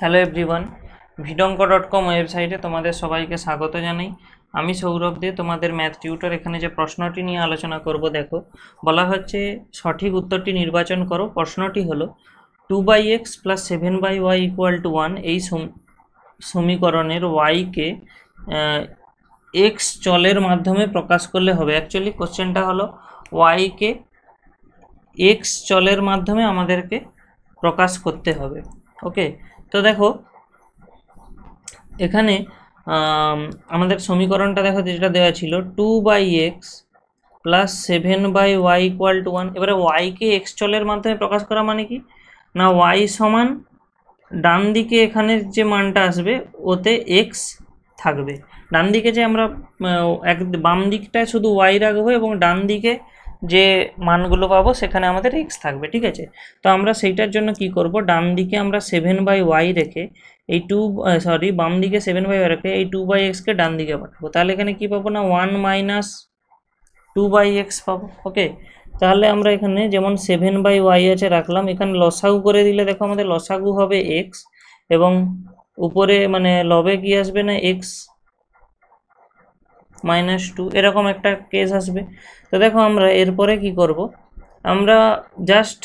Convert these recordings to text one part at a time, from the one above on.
Hello everyone, ভিডঙ্ক.com ওয়েবসাইটে তোমাদের সবাইকে স্বাগত জানাই। আমি সৌরভ দে, তোমাদের ম্যাথ টিউটর। এখানে যে প্রশ্নটি নিয়ে আলোচনা করব, দেখো বলা হচ্ছে সঠিক উত্তরটি নির্বাচন করো। প্রশ্নটি হলো 2/x + 7/y = 1 এই সমীকরণের ওয়াইকে এক্স চলের মাধ্যমে প্রকাশ করলে হবে। অ্যাকচুয়ালি কোশ্চেনটা হলো ওয়াইকে এক্স চলের মাধ্যমে আমাদেরকে প্রকাশ করতে হবে। ওকে, তো দেখো এখানে আমাদের সমীকরণটা দেখো যেটা দেওয়া ছিল 2/x + 7/y = 1। এবারে ওয়াইকে এক্স চলের মাধ্যমে প্রকাশ করা মানে কি না, ওয়াই সমান ডান দিকে এখানে যে মানটা আসবে ওতে এক্স থাকবে। ডান দিকে যে আমরা বাম দিকটায় শুধু ওয়াই রাখবো এবং ডান দিকে যে মানগুলো পাবো সেখানে আমাদের এক্স থাকবে। ঠিক আছে, তো আমরা সেইটার জন্য কি করব, ডান দিকে আমরা 7/y রেখে এই বাম দিকে 7/y রেখে এই 2/x-কে ডান দিকে পাঠাবো। তাহলে এখানে কি পাবো না, 1 - 2/x পাবো। ওকে, তাহলে আমরা এখানে যেমন 7/y আছে রাখলাম, এখানে লসাগু করে দিলে দেখো আমাদের লসাগু হবে এক্স এবং উপরে মানে লবে কি আসবে না, এক্স -2 এরকম একটা কেস আসবে। তো দেখো আমরা এরপরে কি করব, আমরা জাস্ট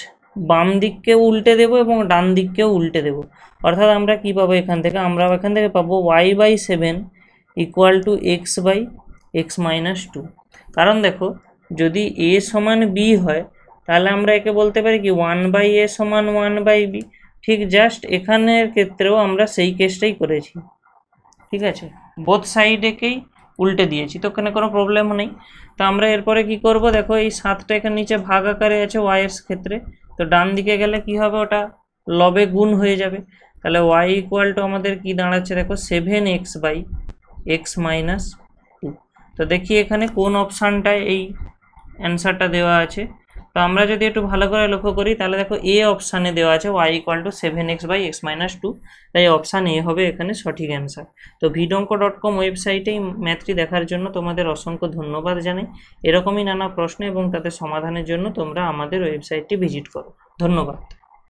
বাম দিককে উল্টে দেব এবং ডান দিককেও উল্টে দেব। অর্থাৎ আমরা কি পাবো এখান থেকে, আমরা এখান থেকে পাবো y/7 = x/x - 2। কারণ দেখো যদি a সমান b হয় তাহলে আমরা একে বলতে পারি কি 1/a = 1/b। ঠিক জাস্ট এখানের ক্ষেত্রেও আমরা সেই কেসটাই করেছি। ঠিক আছে, বোথ সাইডেকেই উল্টে দিয়েছি, তো এখানে কোনো প্রবলেম নেই। তো আমরা এরপরে কি করব, দেখো এই 7টা এখানে নিচে ভাগ আকারে আছে y এর ক্ষেত্রে, তো ডান দিকে গেলে কি হবে, ওটা লবে গুণ হয়ে যাবে। তাহলে y = আমাদের কি দাঁড়াচ্ছে, দেখো 7x/x - 2। তো দেখি এখানে কোন অপশানটায় এই অ্যান্সারটা দেওয়া আছে। তো আমরা যদি একটু ভালো করে লক্ষ্য করি তাহলে দেখো এ অপশানে দেওয়া আছে y = 7x/x - 2, তাই অপশান এ হবে এখানে সঠিক অ্যান্সার। তো ভিডঙ্ক.com ওয়েবসাইটে এই ম্যাথটি দেখার জন্য তোমাদের অসংখ্য ধন্যবাদ জানাই। এরকমই নানা প্রশ্ন এবং তাদের সমাধানের জন্য তোমরা আমাদের ওয়েবসাইটটি ভিজিট করো। ধন্যবাদ।